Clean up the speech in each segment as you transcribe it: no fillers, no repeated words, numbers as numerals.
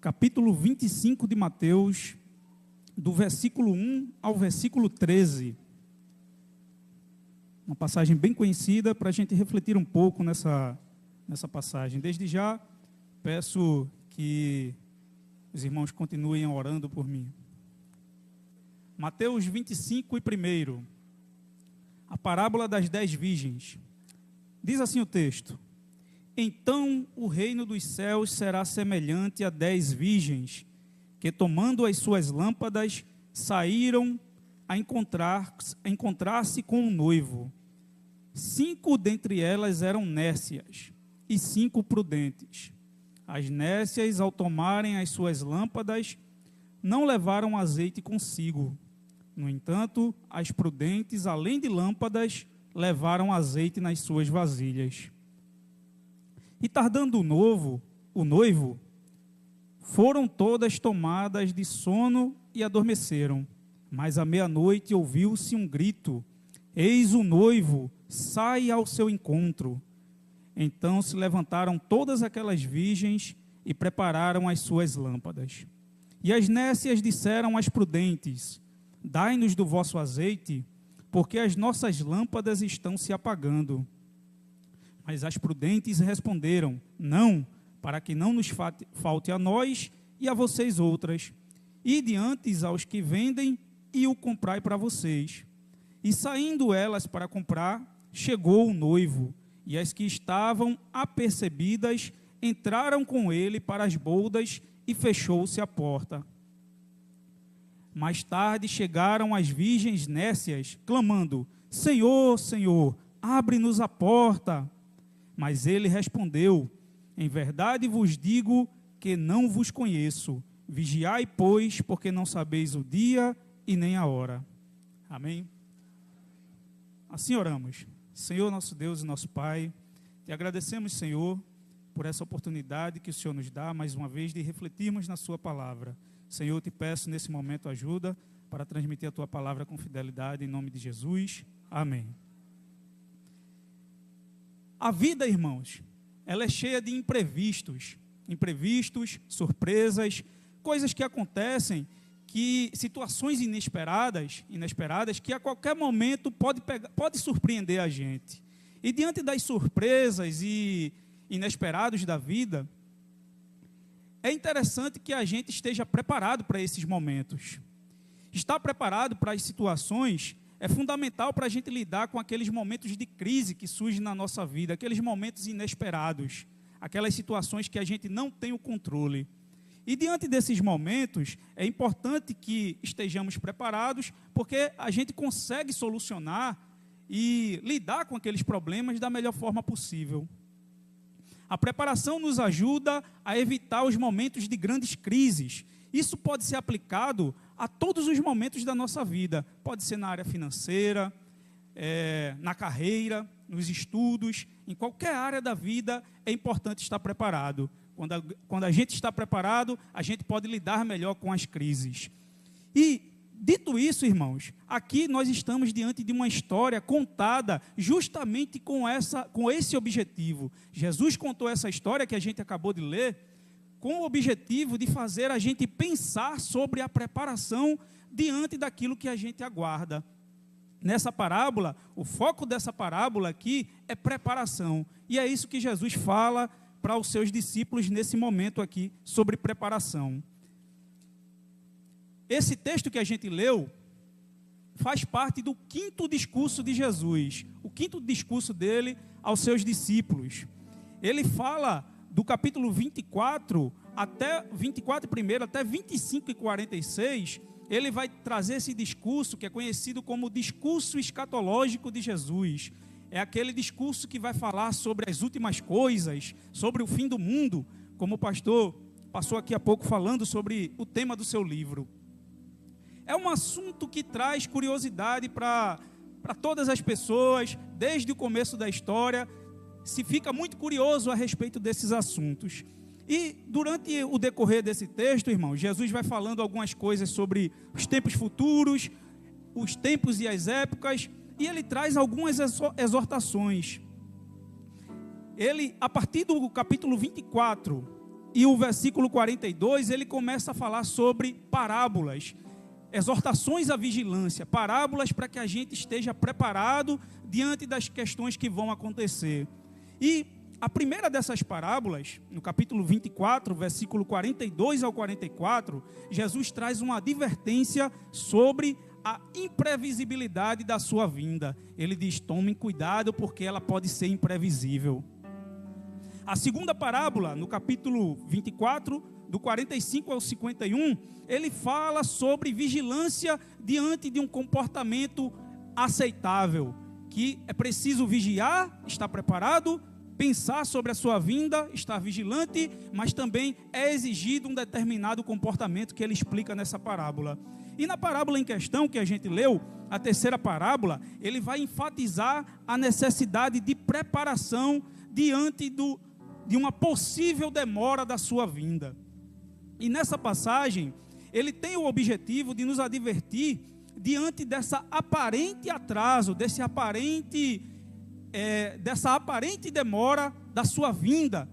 capítulo 25 de Mateus, do versículo 1 ao versículo 13. Uma passagem bem conhecida para a gente refletir um pouco nessa passagem. Desde já, peço que os irmãos continuem orando por mim. Mateus 25 e 1. A parábola das 10 virgens. Diz assim o texto: Então o reino dos céus será semelhante a 10 virgens, que tomando as suas lâmpadas, saíram a encontrar-se com um noivo. 5 dentre elas eram nécias, e 5 prudentes. As nécias, ao tomarem as suas lâmpadas, não levaram azeite consigo. No entanto, as prudentes, além de lâmpadas, levaram azeite nas suas vasilhas. E tardando o noivo, foram todas tomadas de sono e adormeceram. Mas à meia-noite ouviu-se um grito: Eis o noivo, sai ao seu encontro. Então se levantaram todas aquelas virgens e prepararam as suas lâmpadas. E as nécias disseram às prudentes: Dai-nos do vosso azeite, porque as nossas lâmpadas estão se apagando. Mas as prudentes responderam: Não, para que não nos falte a nós e a vocês outras. Ide antes aos que vendem e o comprai para vocês. E saindo elas para comprar, chegou o noivo, e as que estavam apercebidas entraram com ele para as boldas e fechou-se a porta. Mais tarde chegaram as virgens nécias, clamando: Senhor, Senhor, abre-nos a porta. Mas ele respondeu: Em verdade vos digo que não vos conheço. Vigiai, pois, porque não sabeis o dia e nem a hora. Amém? Assim oramos. Senhor, nosso Deus e nosso Pai, te agradecemos, Senhor, por essa oportunidade que o Senhor nos dá, mais uma vez, de refletirmos na sua palavra. Senhor, te peço nesse momento ajuda para transmitir a tua palavra com fidelidade, em nome de Jesus. Amém. A vida, irmãos, ela é cheia de imprevistos, surpresas, coisas que acontecem, situações inesperadas, que a qualquer momento pode surpreender a gente. E diante das surpresas e inesperados da vida, é interessante que a gente esteja preparado para esses momentos. Estar preparado para as situações é fundamental para a gente lidar com aqueles momentos de crise que surgem na nossa vida, aqueles momentos inesperados, aquelas situações que a gente não tem o controle. E diante desses momentos, é importante que estejamos preparados, porque a gente consegue solucionar e lidar com aqueles problemas da melhor forma possível. A preparação nos ajuda a evitar os momentos de grandes crises. Isso pode ser aplicado a todos os momentos da nossa vida. Pode ser na área financeira, na carreira, nos estudos, em qualquer área da vida é importante estar preparado. Quando a gente está preparado, a gente pode lidar melhor com as crises. E, dito isso, irmãos, aqui nós estamos diante de uma história contada justamente com esse objetivo. Jesus contou essa história que a gente acabou de ler com o objetivo de fazer a gente pensar sobre a preparação diante daquilo que a gente aguarda. Nessa parábola, o foco dessa parábola aqui é preparação. E é isso que Jesus fala para os seus discípulos nesse momento aqui, sobre preparação. Esse texto que a gente leu faz parte do 5º discurso de Jesus, o 5º discurso dele aos seus discípulos. Ele fala do capítulo 24 até 24 primeiro, até 25 e 46, ele vai trazer esse discurso que é conhecido como o discurso escatológico de Jesus. É aquele discurso que vai falar sobre as últimas coisas, sobre o fim do mundo, como o pastor passou aqui há pouco falando sobre o tema do seu livro. É um assunto que traz curiosidade para todas as pessoas, desde o começo da história, se fica muito curioso a respeito desses assuntos. E durante o decorrer desse texto, irmão, Jesus vai falando algumas coisas sobre os tempos futuros, os tempos e as épocas, e ele traz algumas exortações. Ele, a partir do capítulo 24, e o versículo 42, ele começa a falar sobre parábolas, exortações à vigilância, parábolas para que a gente esteja preparado diante das questões que vão acontecer. E a primeira dessas parábolas, no capítulo 24, versículo 42 ao 44, Jesus traz uma advertência sobre a imprevisibilidade da sua vinda. Ele diz: tomem cuidado porque ela pode ser imprevisível. A segunda parábola, no capítulo 24, do 45 ao 51, ele fala sobre vigilância diante de um comportamento aceitável, que é preciso vigiar, estar preparado, pensar sobre a sua vinda, estar vigilante, mas também é exigido um determinado comportamento que ele explica nessa parábola. E na parábola em questão que a gente leu, a terceira parábola, ele vai enfatizar a necessidade de preparação diante de uma possível demora da sua vinda. E nessa passagem, ele tem o objetivo de nos advertir diante dessa aparente atraso, dessa aparente demora da sua vinda,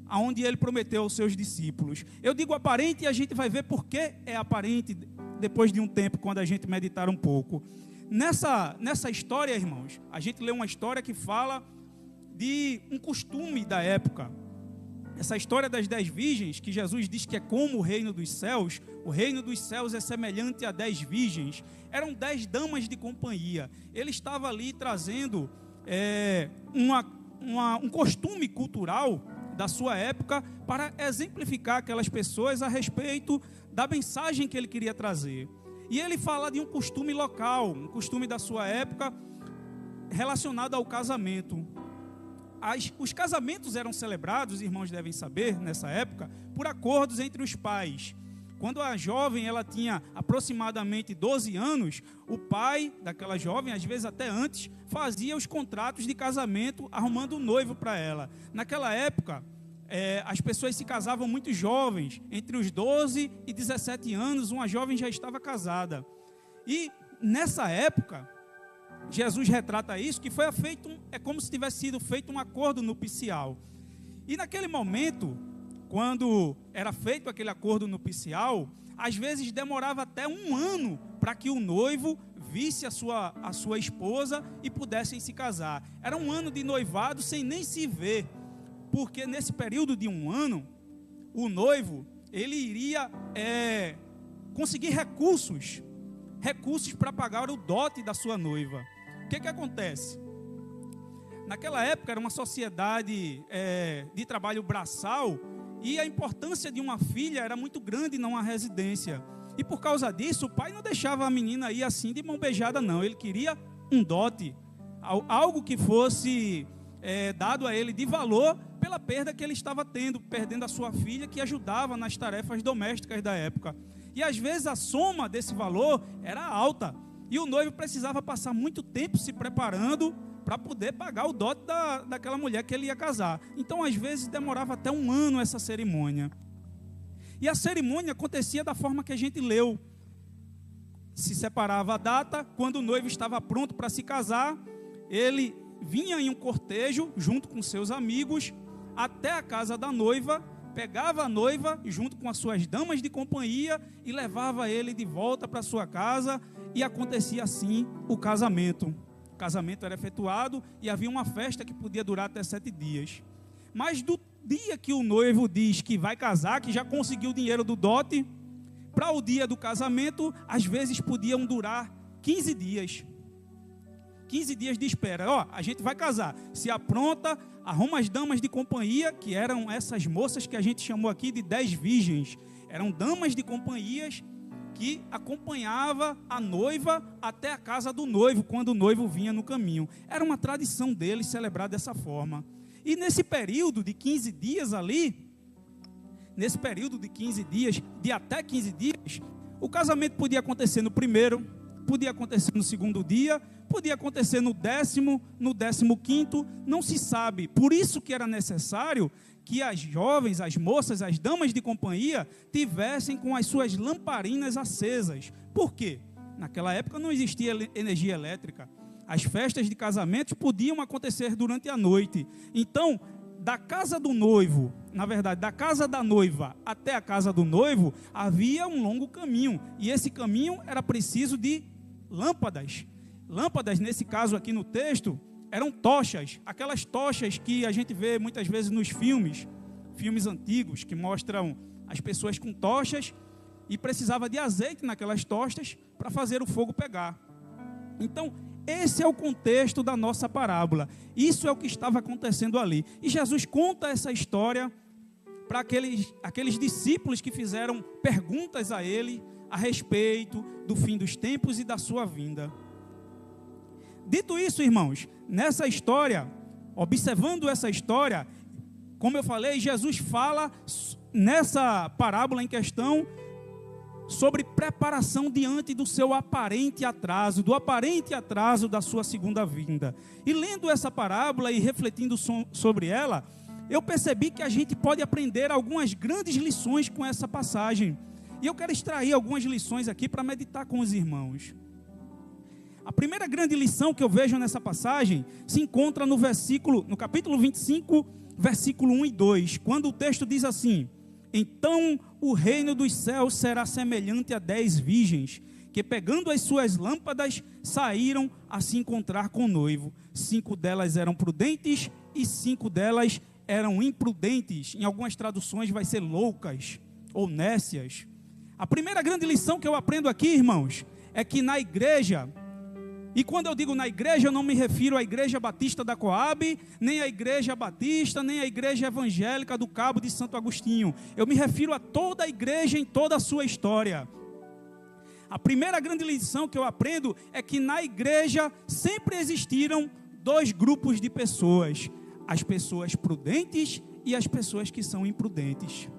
aonde ele prometeu aos seus discípulos. Eu digo aparente e a gente vai ver por que é aparente depois de um tempo, quando a gente meditar um pouco. Nessa história, irmãos, a gente lê uma história que fala de um costume da época. Essa história das 10 virgens, que Jesus diz que é como o reino dos céus, o reino dos céus é semelhante a 10 virgens, eram 10 damas de companhia. Ele estava ali trazendo um costume cultural da sua época para exemplificar aquelas pessoas a respeito da mensagem que ele queria trazer. E ele fala de um costume local, um costume da sua época relacionado ao casamento. Os casamentos eram celebrados, irmãos devem saber, nessa época, por acordos entre os pais. Quando a jovem ela tinha aproximadamente 12 anos, o pai daquela jovem, às vezes até antes, fazia os contratos de casamento, arrumando um noivo para ela. Naquela época, as pessoas se casavam muito jovens, entre os 12 e 17 anos, uma jovem já estava casada. E nessa época, Jesus retrata isso, que foi feito, é como se tivesse sido feito um acordo nupcial. E naquele momento, quando era feito aquele acordo nupcial, às vezes demorava até um ano para que o noivo visse a sua esposa e pudessem se casar. Era um ano de noivado sem nem se ver, porque nesse período de um ano, o noivo, ele iria conseguir recursos para pagar o dote da sua noiva. O que acontece? Naquela época era uma sociedade de trabalho braçal, e a importância de uma filha era muito grande numa residência. E por causa disso, o pai não deixava a menina ir assim de mão beijada, não. Ele queria um dote, algo que fosse dado a ele de valor pela perda que ele estava perdendo a sua filha, que ajudava nas tarefas domésticas da época. E às vezes a soma desse valor era alta, e o noivo precisava passar muito tempo se preparando para poder pagar o dote daquela mulher que ele ia casar. Então, às vezes, demorava até um ano essa cerimônia. E a cerimônia acontecia da forma que a gente leu. Se separava a data, quando o noivo estava pronto para se casar, ele vinha em um cortejo, junto com seus amigos, até a casa da noiva, pegava a noiva, junto com as suas damas de companhia, e levava ele de volta para sua casa, e acontecia assim o casamento. O casamento era efetuado e havia uma festa que podia durar até 7 dias. Mas do dia que o noivo diz que vai casar, que já conseguiu o dinheiro do dote, para o dia do casamento, às vezes podiam durar 15 dias. 15 dias de espera. A gente vai casar. Se apronta, arruma as damas de companhia, que eram essas moças que a gente chamou aqui de 10 virgens. Eram damas de companhias que acompanhava a noiva até a casa do noivo, quando o noivo vinha no caminho. Era uma tradição deles celebrar dessa forma. E nesse período de 15 dias ali, nesse período de 15 dias, de até 15 dias, o casamento podia acontecer no primeiro, podia acontecer no segundo dia, podia acontecer no 10º, no 15º, não se sabe. Por isso que era necessário que as jovens, as moças, as damas de companhia tivessem com as suas lamparinas acesas. Por quê? Naquela época não existia energia elétrica. As festas de casamento podiam acontecer durante a noite. Então, da casa do noivo, na verdade, da casa da noiva até a casa do noivo, havia um longo caminho. E esse caminho era preciso de lâmpadas. Lâmpadas, nesse caso aqui no texto, eram tochas. Aquelas tochas que a gente vê muitas vezes nos filmes antigos, que mostram as pessoas com tochas e precisava de azeite naquelas tochas para fazer o fogo pegar. Então, esse é o contexto da nossa parábola. Isso é o que estava acontecendo ali. E Jesus conta essa história para aqueles discípulos que fizeram perguntas a ele a respeito do fim dos tempos e da sua vinda. Dito isso, irmãos, nessa história, observando essa história, como eu falei, Jesus fala nessa parábola em questão sobre preparação diante do seu aparente atraso, do aparente atraso da sua segunda vinda. E lendo essa parábola e refletindo sobre ela, eu percebi que a gente pode aprender algumas grandes lições com essa passagem. E eu quero extrair algumas lições aqui para meditar com os irmãos. A primeira grande lição que eu vejo nessa passagem se encontra no capítulo 25, versículo 1 e 2, quando o texto diz assim: então o reino dos céus será semelhante a 10 virgens, que pegando as suas lâmpadas, saíram a se encontrar com o noivo. 5 delas eram prudentes e 5 delas eram imprudentes. Em algumas traduções vai ser loucas ou nécias. A primeira grande lição que eu aprendo aqui, irmãos, é que na igreja, e quando eu digo na igreja, eu não me refiro à Igreja Batista da Coab, nem à Igreja Batista, nem à Igreja Evangélica do Cabo de Santo Agostinho. Eu me refiro a toda a igreja em toda a sua história. A primeira grande lição que eu aprendo é que na igreja sempre existiram 2 grupos de pessoas: as pessoas prudentes e as pessoas que são imprudentes.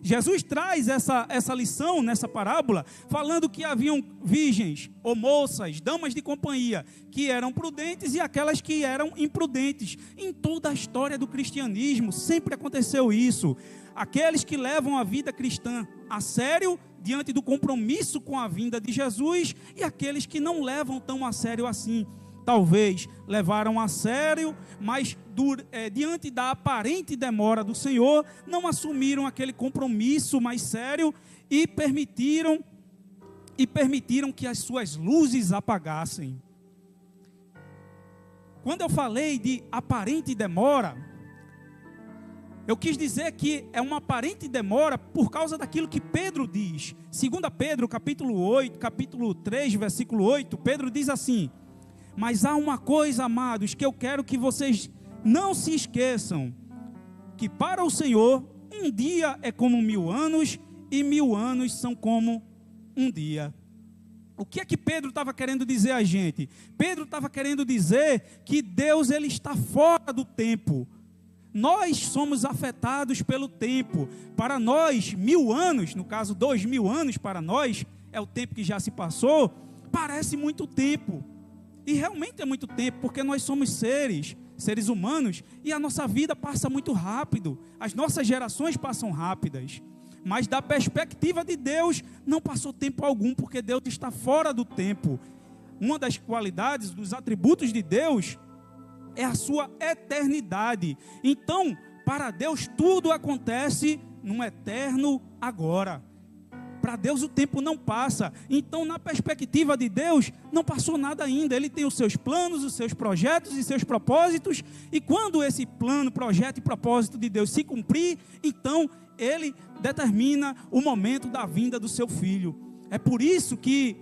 Jesus traz essa lição nessa parábola, falando que haviam virgens, ou moças, damas de companhia, que eram prudentes e aquelas que eram imprudentes. Em toda a história do cristianismo, sempre aconteceu isso. Aqueles que levam a vida cristã a sério, diante do compromisso com a vinda de Jesus, e aqueles que não levam tão a sério assim. Talvez levaram a sério, mas diante da aparente demora do Senhor, não assumiram aquele compromisso mais sério e permitiram que as suas luzes apagassem. Quando eu falei de aparente demora, eu quis dizer que é uma aparente demora por causa daquilo que Pedro diz. 2 Pedro, capítulo 3, versículo 8, Pedro diz assim: mas há uma coisa, amados, que eu quero que vocês não se esqueçam, que para o Senhor, um dia é como 1000 anos, e 1000 anos são como um dia. O que é que Pedro estava querendo dizer a gente? Pedro estava querendo dizer que Deus, ele está fora do tempo. Nós somos afetados pelo tempo. Para nós, 1000 anos, no caso 2000 anos para nós, é o tempo que já se passou, parece muito tempo. E realmente é muito tempo, porque nós somos seres humanos, e a nossa vida passa muito rápido, as nossas gerações passam rápidas, mas da perspectiva de Deus, não passou tempo algum, porque Deus está fora do tempo. Uma das qualidades, dos atributos de Deus, é a sua eternidade. Então, para Deus, tudo acontece num eterno agora. Para Deus o tempo não passa. Então, na perspectiva de Deus, não passou nada ainda. Ele tem os seus planos, os seus projetos e seus propósitos. E quando esse plano, projeto e propósito de Deus se cumprir, então Ele determina o momento da vinda do seu Filho. É por isso que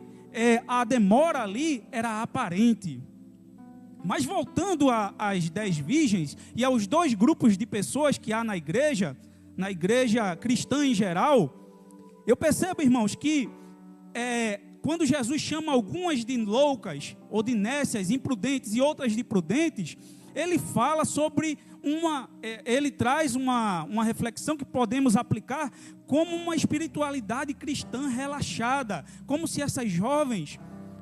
a demora ali era aparente. Mas voltando às 10 virgens e aos 2 grupos de pessoas que há na igreja cristã em geral, eu percebo, irmãos, que quando Jesus chama algumas de loucas, ou de nécias, imprudentes, e outras de prudentes, ele fala sobre ele traz uma reflexão que podemos aplicar como uma espiritualidade cristã relaxada, como se essas jovens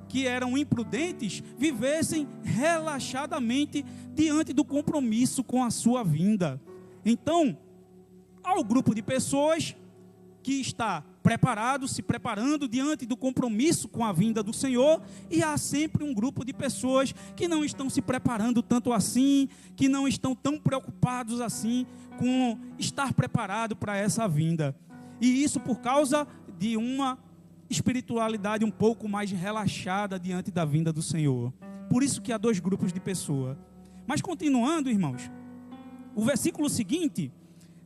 que eram imprudentes vivessem relaxadamente diante do compromisso com a sua vinda. Então, há um grupo de pessoas que está preparado, se preparando diante do compromisso com a vinda do Senhor, e há sempre um grupo de pessoas que não estão se preparando tanto assim, que não estão tão preocupados assim com estar preparado para essa vinda. E isso por causa de uma espiritualidade um pouco mais relaxada diante da vinda do Senhor. Por isso que há dois grupos de pessoas. Mas continuando, irmãos, o versículo seguinte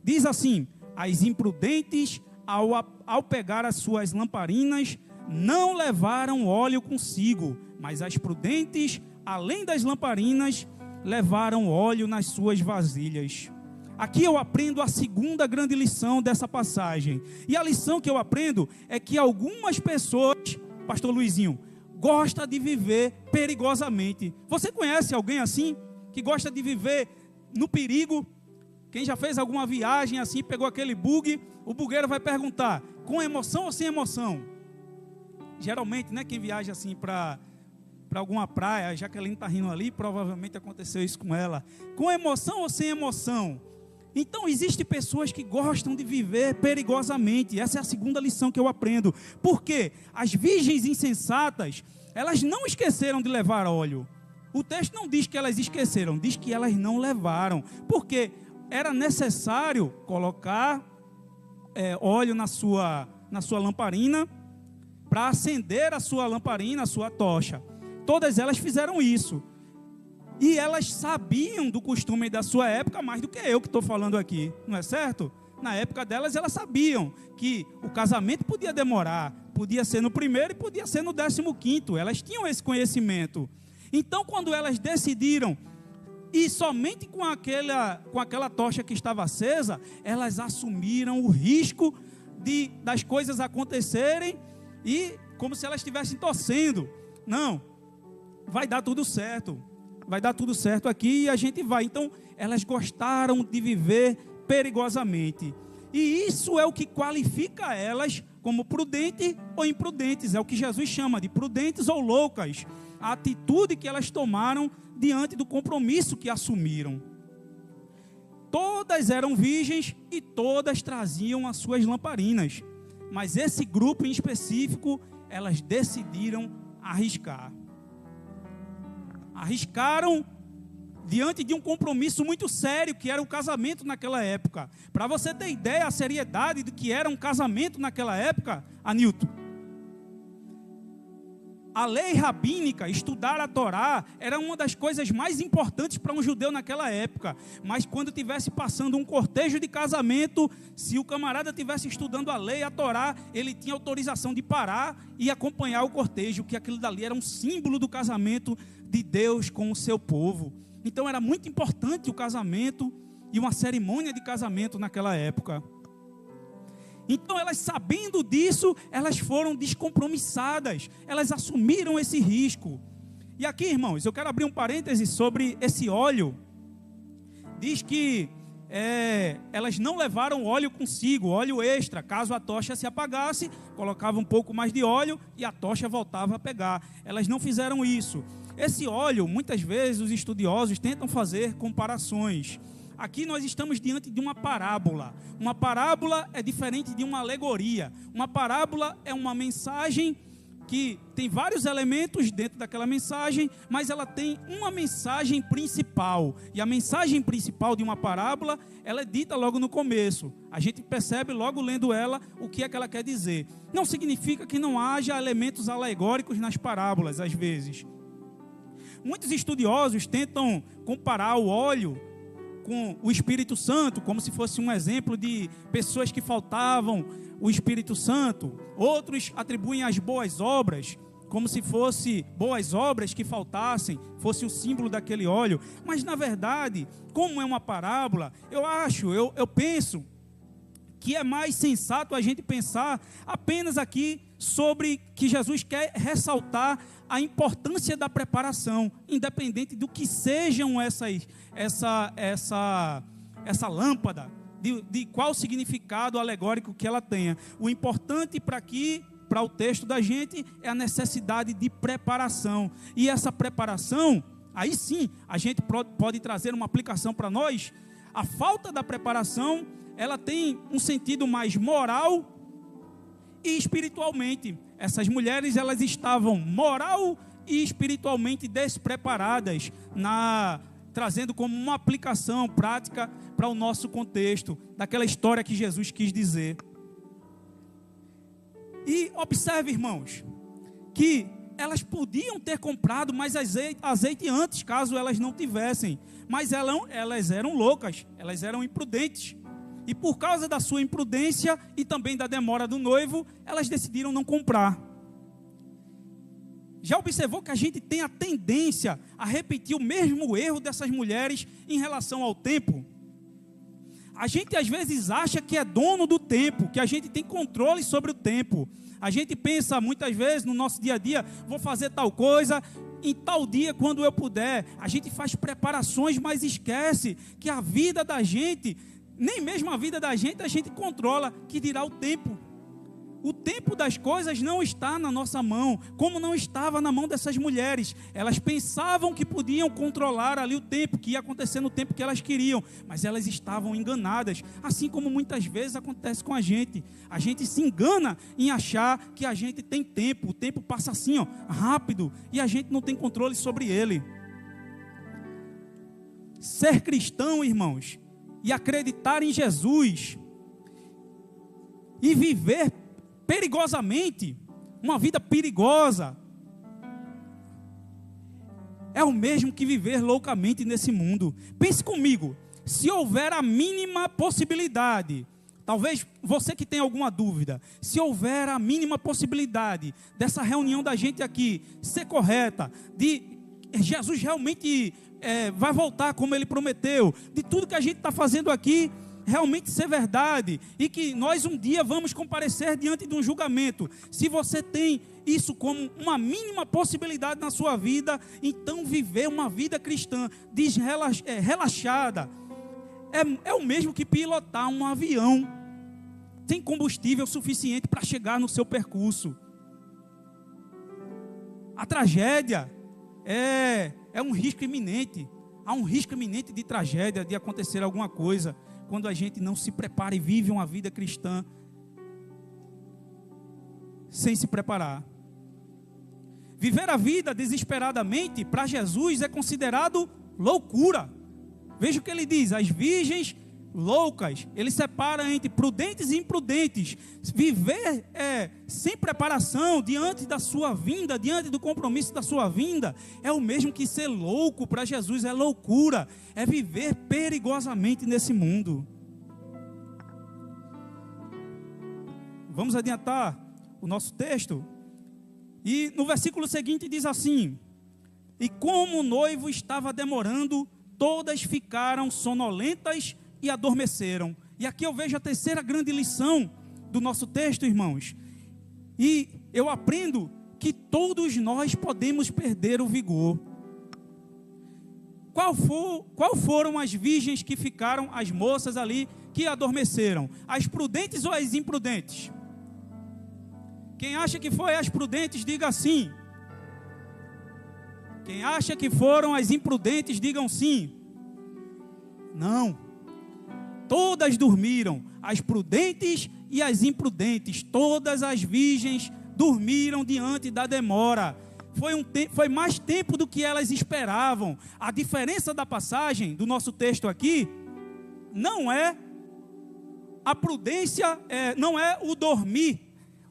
diz assim: as imprudentes, ao pegar as suas lamparinas, não levaram óleo consigo, mas as prudentes, além das lamparinas, levaram óleo nas suas vasilhas. Aqui eu aprendo a segunda grande lição dessa passagem. E a lição que eu aprendo é que algumas pessoas, pastor Luizinho, gostam de viver perigosamente. Você conhece alguém assim, que gosta de viver no perigo? Quem já fez alguma viagem assim, pegou aquele bug, o bugueiro vai perguntar, com emoção ou sem emoção? Geralmente, né, quem viaja assim para alguma praia, a Jaqueline está rindo ali, provavelmente aconteceu isso com ela. Com emoção ou sem emoção? Então, existem pessoas que gostam de viver perigosamente. Essa é a segunda lição que eu aprendo. Porque as virgens insensatas, elas não esqueceram de levar óleo. O texto não diz que elas esqueceram, diz que elas não levaram. Porque era necessário colocar óleo na sua lamparina para acender a sua lamparina, a sua tocha. Todas elas fizeram isso. E elas sabiam do costume da sua época mais do que eu que estou falando aqui, não é certo? Na época delas, elas sabiam que o casamento podia demorar, podia ser no primeiro e podia ser no 15º. Elas tinham esse conhecimento. Então, quando elas decidiram, e somente com aquela tocha que estava acesa, elas assumiram o risco das coisas acontecerem, e como se elas estivessem torcendo. Não, vai dar tudo certo. Vai dar tudo certo aqui e a gente vai. Então, elas gostaram de viver perigosamente. E isso é o que qualifica elas como prudentes ou imprudentes. É o que Jesus chama de prudentes ou loucas. A atitude que elas tomaram diante do compromisso que assumiram. Todas eram virgens e todas traziam as suas lamparinas. Mas esse grupo em específico, elas decidiram arriscar. Arriscaram diante de um compromisso muito sério, que era o casamento naquela época. Para você ter ideia, a seriedade do que era um casamento naquela época, Anilton. A lei rabínica, estudar a Torá, era uma das coisas mais importantes para um judeu naquela época. Mas quando estivesse passando um cortejo de casamento, se o camarada estivesse estudando a lei, a Torá, ele tinha autorização de parar e acompanhar o cortejo, que aquilo dali era um símbolo do casamento de Deus com o seu povo. Então era muito importante o casamento e uma cerimônia de casamento naquela época. Então elas, sabendo disso, elas foram descompromissadas, elas assumiram esse risco. E aqui, irmãos, eu quero abrir um parêntese sobre esse óleo. Diz que elas não levaram óleo consigo, óleo extra. Caso a tocha se apagasse, colocava um pouco mais de óleo e a tocha voltava a pegar. Elas não fizeram isso. Esse óleo, muitas vezes os estudiosos tentam fazer comparações. Aqui nós estamos diante de uma parábola. Uma parábola é diferente de uma alegoria. Uma parábola é uma mensagem que tem vários elementos dentro daquela mensagem, mas ela tem uma mensagem principal. E a mensagem principal de uma parábola, ela é dita logo no começo. A gente percebe logo lendo ela o que é que ela quer dizer. Não significa que não haja elementos alegóricos nas parábolas, às vezes. Muitos estudiosos tentam comparar o óleo com o Espírito Santo, como se fosse um exemplo de pessoas que faltavam o Espírito Santo. Outros atribuem as boas obras, como se fosse boas obras que faltassem, fosse o símbolo daquele óleo. Mas na verdade, como é uma parábola, eu penso que é mais sensato a gente pensar apenas aqui sobre que Jesus quer ressaltar a importância da preparação, independente do que sejam essa lâmpada, de qual significado alegórico que ela tenha. O importante para o texto da gente é a necessidade de preparação. E essa preparação, aí sim, a gente pode trazer uma aplicação para nós. A falta da preparação, ela tem um sentido mais moral e espiritualmente. Essas mulheres, elas estavam moral e espiritualmente despreparadas, trazendo como uma aplicação prática para o nosso contexto, daquela história que Jesus quis dizer. E observe, irmãos, que elas podiam ter comprado mais azeite antes, caso elas não tivessem. Mas elas eram loucas, elas eram imprudentes. E por causa da sua imprudência e também da demora do noivo, elas decidiram não comprar. Já observou que a gente tem a tendência a repetir o mesmo erro dessas mulheres em relação ao tempo? A gente às vezes acha que é dono do tempo, que a gente tem controle sobre o tempo. A gente pensa muitas vezes no nosso dia a dia, vou fazer tal coisa em tal dia quando eu puder. A gente faz preparações, mas esquece que a vida da gente, nem mesmo a vida da gente a gente controla, que dirá o tempo. O tempo das coisas não está na nossa mão, como não estava na mão dessas mulheres. Elas pensavam que podiam controlar ali o tempo, que ia acontecer no tempo que elas queriam, mas elas estavam enganadas, assim como muitas vezes acontece com a gente. A gente se engana em achar que a gente tem tempo, o tempo passa assim, rápido, e a gente não tem controle sobre ele. Ser cristão, irmãos, e acreditar em Jesus, e viver perigosamente, uma vida perigosa, é o mesmo que viver loucamente nesse mundo. Pense comigo, se houver a mínima possibilidade, talvez você que tem alguma dúvida, se houver a mínima possibilidade dessa reunião da gente aqui ser correta, de Jesus realmente vai voltar como Ele prometeu, de tudo que a gente está fazendo aqui realmente ser verdade, e que nós um dia vamos comparecer diante de um julgamento, se você tem isso como uma mínima possibilidade na sua vida, então viver uma vida cristã relaxada é o mesmo que pilotar um avião sem combustível suficiente para chegar no seu percurso. A tragédia é um risco iminente, há um risco iminente de tragédia, de acontecer alguma coisa, quando a gente não se prepara e vive uma vida cristã sem se preparar. Viver a vida desesperadamente para Jesus é considerado loucura. Veja o que ele diz: as virgens loucas. Ele separa entre prudentes e imprudentes. Viver sem preparação diante da sua vinda, diante do compromisso da sua vinda, é o mesmo que ser louco para Jesus. É loucura, é viver perigosamente nesse mundo. Vamos adiantar o nosso texto. E no versículo seguinte diz assim: e como o noivo estava demorando, todas ficaram sonolentas e adormeceram. E aqui eu vejo a terceira grande lição do nosso texto, irmãos. E eu aprendo que todos nós podemos perder o vigor. Qual foram as virgens que ficaram, as moças ali que adormeceram? As prudentes ou as imprudentes? Quem acha que foi as prudentes, diga sim. Quem acha que foram as imprudentes, digam sim. Não. Todas dormiram, as prudentes e as imprudentes. Todas as virgens dormiram diante da demora. Foi mais tempo do que elas esperavam. A diferença da passagem do nosso texto aqui não é a prudência, não é o dormir,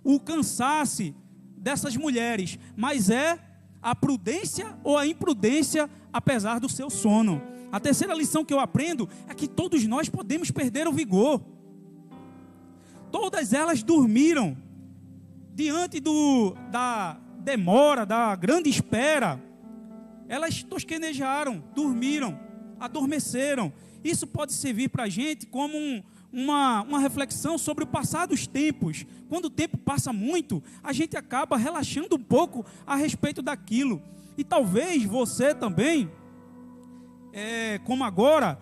o cansaço dessas mulheres, mas é a prudência ou a imprudência apesar do seu sono. A terceira lição que eu aprendo é que todos nós podemos perder o vigor. Todas elas dormiram diante da demora, da grande espera. Elas tosquenejaram, dormiram, adormeceram. Isso pode servir para a gente como uma reflexão sobre o passar dos tempos. Quando o tempo passa muito, a gente acaba relaxando um pouco a respeito daquilo. E talvez você também, como agora,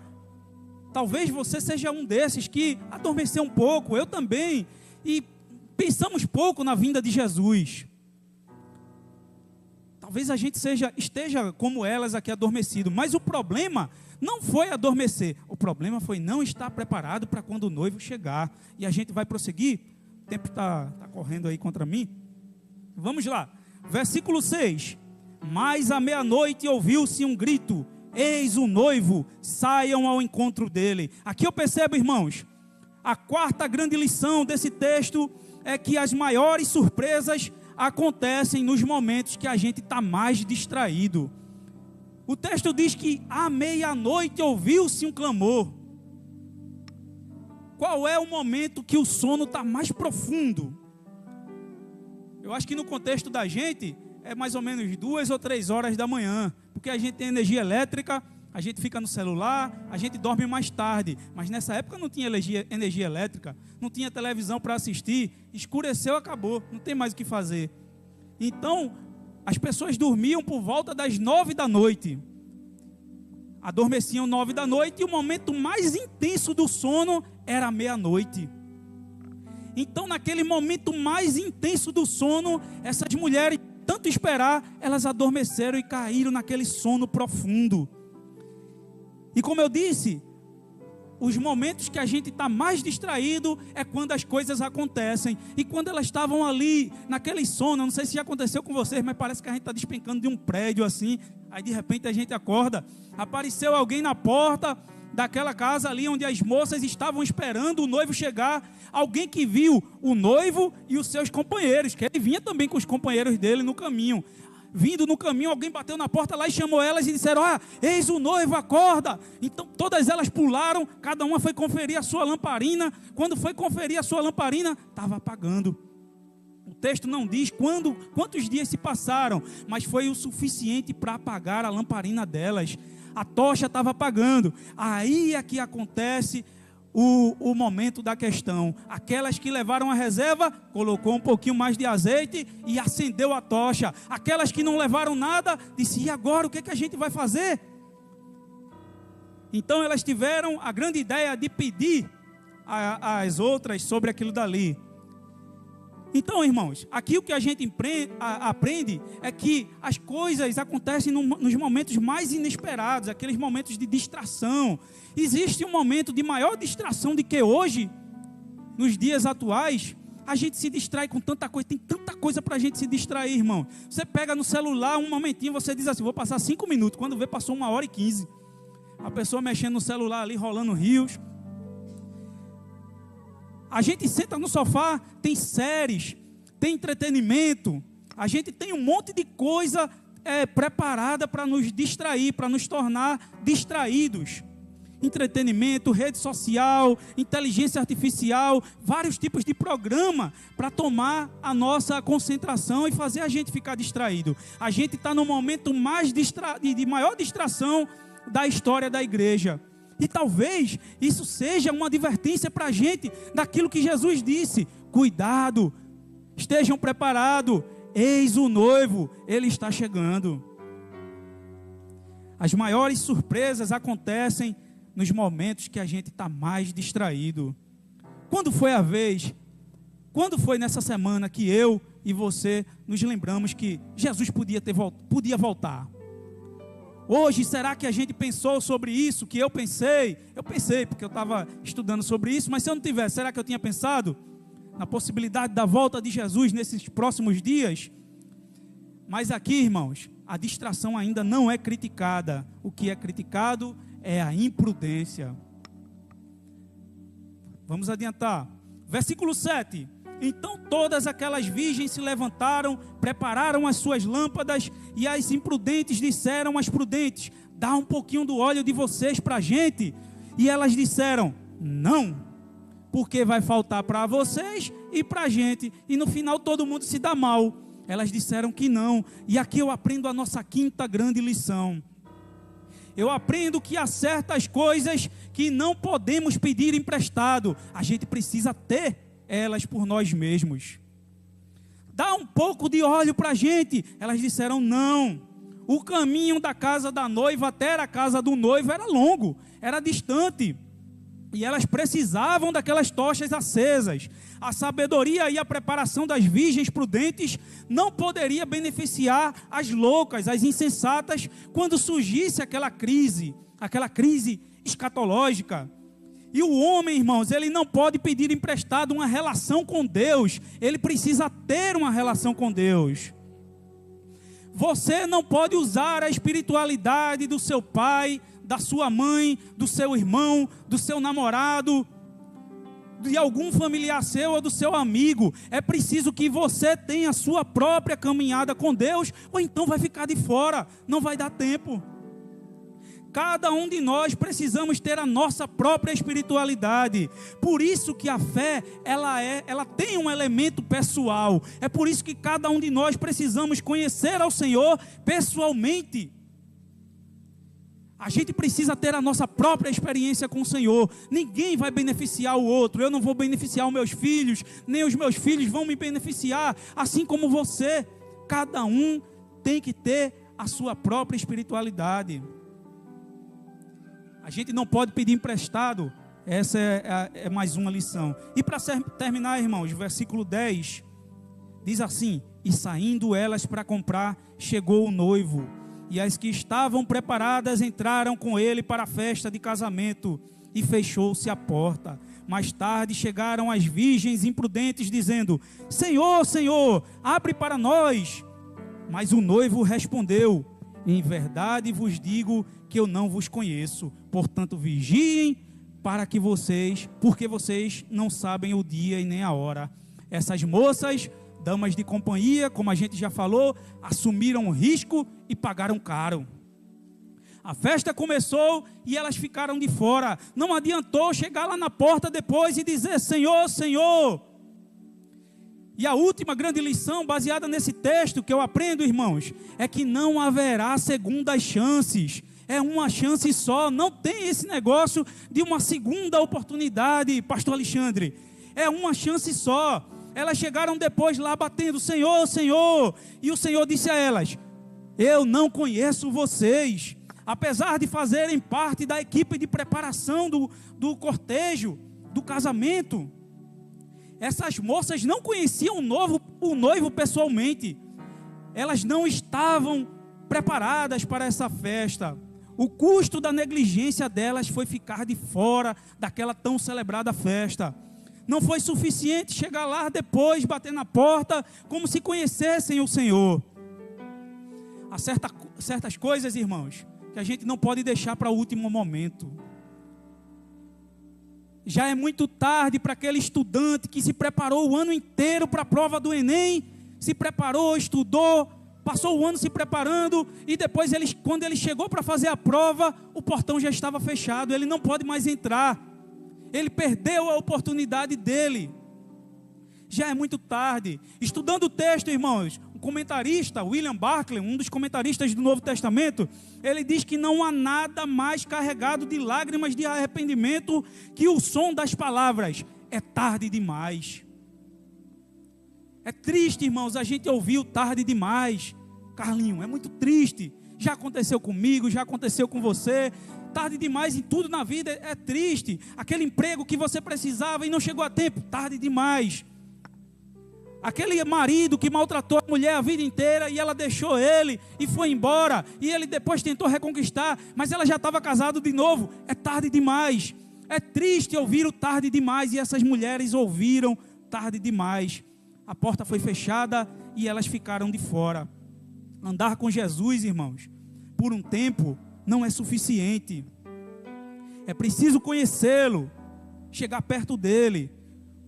talvez você seja um desses que adormeceu um pouco, eu também, e pensamos pouco na vinda de Jesus. Talvez a gente esteja como elas aqui adormecido, mas o problema não foi adormecer, o problema foi não estar preparado para quando o noivo chegar. E a gente vai prosseguir O tempo está correndo aí contra mim. Vamos lá. Versículo 6. Mas à meia-noite ouviu-se um grito: eis o noivo, saiam ao encontro dele. Aqui eu percebo, irmãos, a quarta grande lição desse texto é que as maiores surpresas acontecem nos momentos que a gente está mais distraído. O texto diz que à meia-noite ouviu-se um clamor. Qual é o momento que o sono está mais profundo? Eu acho que no contexto da gente é mais ou menos 2 ou 3 horas da manhã, porque a gente tem energia elétrica, a gente fica no celular, a gente dorme mais tarde. Mas nessa época não tinha energia elétrica, não tinha televisão para assistir, escureceu, acabou, não tem mais o que fazer. Então, as pessoas dormiam por volta das 9 da noite. Adormeciam 9 da noite e o momento mais intenso do sono era a meia-noite. Então, naquele momento mais intenso do sono, essas mulheres, tanto esperar, elas adormeceram e caíram naquele sono profundo. E como eu disse, os momentos que a gente está mais distraído é quando as coisas acontecem. E quando elas estavam ali, naquele sono, eu não sei se já aconteceu com vocês, mas parece que a gente está despencando de um prédio assim, aí de repente a gente acorda, apareceu alguém na porta daquela casa ali onde as moças estavam esperando o noivo chegar, alguém que viu o noivo e os seus companheiros, que ele vinha também com os companheiros dele no caminho. Vindo no caminho, alguém bateu na porta lá e chamou elas e disseram: eis o noivo, acorda. Então todas elas pularam, cada uma foi conferir a sua lamparina. Quando foi conferir a sua lamparina, estava apagando. O texto não diz quantos dias se passaram, mas foi o suficiente para apagar a lamparina delas. A tocha estava apagando. Aí é que acontece o momento da questão. Aquelas que levaram a reserva, colocou um pouquinho mais de azeite e acendeu a tocha. Aquelas que não levaram nada, disse: e agora o que a gente vai fazer? Então elas tiveram a grande ideia de pedir às outras sobre aquilo dali. Então, irmãos, aqui o que a gente aprende é que as coisas acontecem nos momentos mais inesperados, aqueles momentos de distração. Existe um momento de maior distração do que hoje, nos dias atuais. A gente se distrai com tanta coisa, tem tanta coisa para a gente se distrair, irmão. Você pega no celular um momentinho, você diz assim: vou passar 5 minutos, quando vê passou 1h15. A pessoa mexendo no celular ali, rolando rios. A gente senta no sofá, tem séries, tem entretenimento, a gente tem um monte de coisa preparada para nos distrair, para nos tornar distraídos. Entretenimento, rede social, inteligência artificial, vários tipos de programa para tomar a nossa concentração e fazer a gente ficar distraído. A gente está no momento de maior distração da história da igreja. E talvez isso seja uma advertência para a gente daquilo que Jesus disse: cuidado, estejam preparados, eis o noivo, ele está chegando. As maiores surpresas acontecem nos momentos que a gente está mais distraído. Quando foi a vez, quando foi nessa semana que eu e você nos lembramos que Jesus podia voltar? Hoje, será que a gente pensou sobre isso, que eu pensei? Eu pensei, porque eu estava estudando sobre isso, mas se eu não tivesse, será que eu tinha pensado na possibilidade da volta de Jesus nesses próximos dias? Mas aqui, irmãos, a distração ainda não é criticada. O que é criticado é a imprudência. Vamos adiantar. Versículo 7. Então todas aquelas virgens se levantaram, prepararam as suas lâmpadas, e as imprudentes disseram às prudentes: dá um pouquinho do óleo de vocês para a gente. E elas disseram: não, porque vai faltar para vocês e para a gente, e no final todo mundo se dá mal. Elas disseram que não. E aqui eu aprendo a nossa quinta grande lição. Eu aprendo que há certas coisas que não podemos pedir emprestado, a gente precisa ter elas por nós mesmos. Dá um pouco de óleo para a gente. Elas disseram não. O caminho da casa da noiva até a casa do noivo era longo, era distante, e elas precisavam daquelas tochas acesas. A sabedoria e a preparação das virgens prudentes não poderia beneficiar as loucas, as insensatas, quando surgisse aquela crise escatológica. E o homem, irmãos, ele não pode pedir emprestado uma relação com Deus. Ele precisa ter uma relação com Deus. Você não pode usar a espiritualidade do seu pai, da sua mãe, do seu irmão, do seu namorado, de algum familiar seu ou do seu amigo. É preciso que você tenha a sua própria caminhada com Deus, ou então vai ficar de fora, não vai dar tempo. Cada um de nós precisamos ter a nossa própria espiritualidade. Por isso que a fé, ela tem um elemento pessoal. É por isso que cada um de nós precisamos conhecer ao Senhor pessoalmente. A gente precisa ter a nossa própria experiência com o Senhor. Ninguém vai beneficiar o outro. Eu não vou beneficiar os meus filhos, nem os meus filhos vão me beneficiar, assim como você. Cada um tem que ter a sua própria espiritualidade. A gente não pode pedir emprestado. Essa é mais uma lição. E para terminar, irmãos, o versículo 10 diz assim: e saindo elas para comprar, chegou o noivo, e as que estavam preparadas entraram com ele para a festa de casamento, e fechou-se a porta. Mais tarde chegaram as virgens imprudentes, dizendo: Senhor, Senhor, abre para nós. Mas o noivo respondeu: em verdade vos digo que eu não vos conheço. Portanto, vigiem, porque vocês não sabem o dia e nem a hora. Essas moças, damas de companhia, como a gente já falou, assumiram o risco e pagaram caro. A festa começou e elas ficaram de fora. Não adiantou chegar lá na porta depois e dizer: Senhor, Senhor. E a última grande lição baseada nesse texto que eu aprendo, irmãos, é que não haverá segundas chances. É uma chance só. Não tem esse negócio de uma segunda oportunidade, pastor Alexandre. É uma chance só. Elas chegaram depois lá batendo: Senhor, Senhor. E o Senhor disse a elas: eu não conheço vocês. Apesar de fazerem parte da equipe de preparação do cortejo, do casamento, essas moças não conheciam o noivo pessoalmente. Elas não estavam preparadas para essa festa. O custo da negligência delas foi ficar de fora daquela tão celebrada festa. Não foi suficiente chegar lá depois, bater na porta, como se conhecessem o Senhor. Há certas coisas, irmãos, que a gente não pode deixar para o último momento. Já é muito tarde para aquele estudante que se preparou o ano inteiro para a prova do Enem, se preparou, estudou, passou o ano se preparando, e depois, quando ele chegou para fazer a prova, o portão já estava fechado, ele não pode mais entrar. Ele perdeu a oportunidade dele. Já é muito tarde. Estudando o texto, irmãos, o comentarista William Barclay, um dos comentaristas do Novo Testamento, ele diz que não há nada mais carregado de lágrimas de arrependimento que o som das palavras: é tarde demais. É triste, irmãos, a gente ouviu tarde demais. Carlinho, é muito triste. Já aconteceu comigo, já aconteceu com você. Tarde demais em tudo na vida é triste. Aquele emprego que você precisava e não chegou a tempo, tarde demais. Aquele marido que maltratou a mulher a vida inteira e ela deixou ele e foi embora, e ele depois tentou reconquistar, mas ela já estava casada de novo, é tarde demais. É triste ouvir o tarde demais, e essas mulheres ouviram tarde demais. A porta foi fechada e elas ficaram de fora. Andar com Jesus, irmãos, por um tempo não é suficiente. É preciso conhecê-lo, chegar perto dele.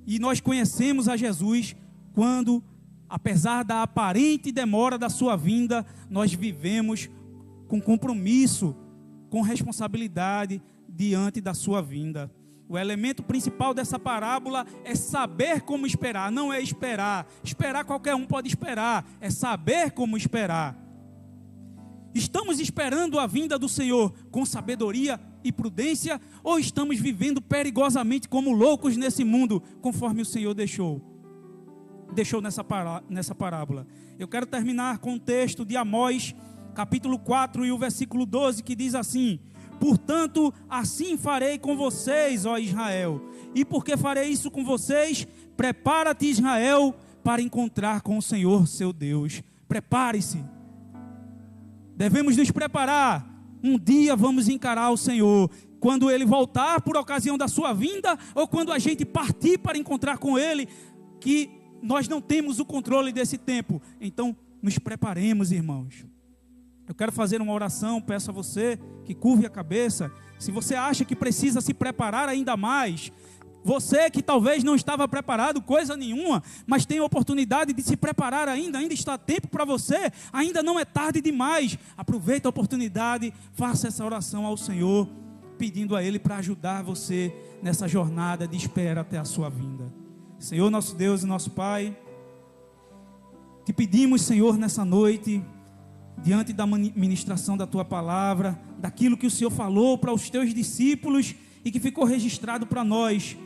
E nós conhecemos a Jesus quando, apesar da aparente demora da sua vinda, nós vivemos com compromisso, com responsabilidade diante da sua vinda. O elemento principal dessa parábola é saber como esperar, não é esperar. Esperar qualquer um pode esperar, é saber como esperar. Estamos esperando a vinda do Senhor com sabedoria e prudência, ou estamos vivendo perigosamente como loucos nesse mundo, conforme o Senhor deixou nessa parábola? Eu quero terminar com o texto de Amós, capítulo 4 e o versículo 12, que diz assim: portanto, assim farei com vocês, ó Israel. E porque farei isso com vocês, prepara-te, Israel, para encontrar com o Senhor seu Deus. Prepare-se. Devemos nos preparar. Um dia vamos encarar o Senhor, quando Ele voltar por ocasião da sua vinda, ou quando a gente partir para encontrar com Ele, que nós não temos o controle desse tempo. Então, nos preparemos, irmãos. Eu quero fazer uma oração, peço a você que curve a cabeça. Se você acha que precisa se preparar ainda mais, você que talvez não estava preparado coisa nenhuma, mas tem a oportunidade de se preparar ainda está tempo para você, ainda não é tarde demais. Aproveita a oportunidade, faça essa oração ao Senhor, pedindo a Ele para ajudar você nessa jornada de espera até a sua vinda. Senhor, nosso Deus e nosso Pai, te pedimos, Senhor, nessa noite, diante da ministração da Tua palavra, daquilo que o Senhor falou para os Teus discípulos e que ficou registrado para nós,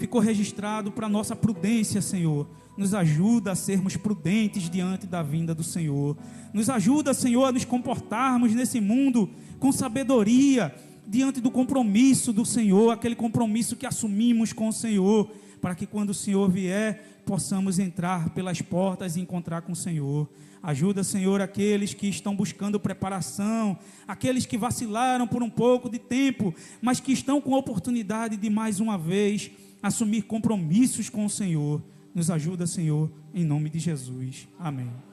ficou registrado para a nossa prudência, Senhor. Nos ajuda a sermos prudentes diante da vinda do Senhor. Nos ajuda, Senhor, a nos comportarmos nesse mundo com sabedoria, diante do compromisso do Senhor, aquele compromisso que assumimos com o Senhor, para que quando o Senhor vier, possamos entrar pelas portas e encontrar com o Senhor. Ajuda, Senhor, aqueles que estão buscando preparação, aqueles que vacilaram por um pouco de tempo, mas que estão com a oportunidade de mais uma vez assumir compromissos com o Senhor. Nos ajuda, Senhor, em nome de Jesus. Amém.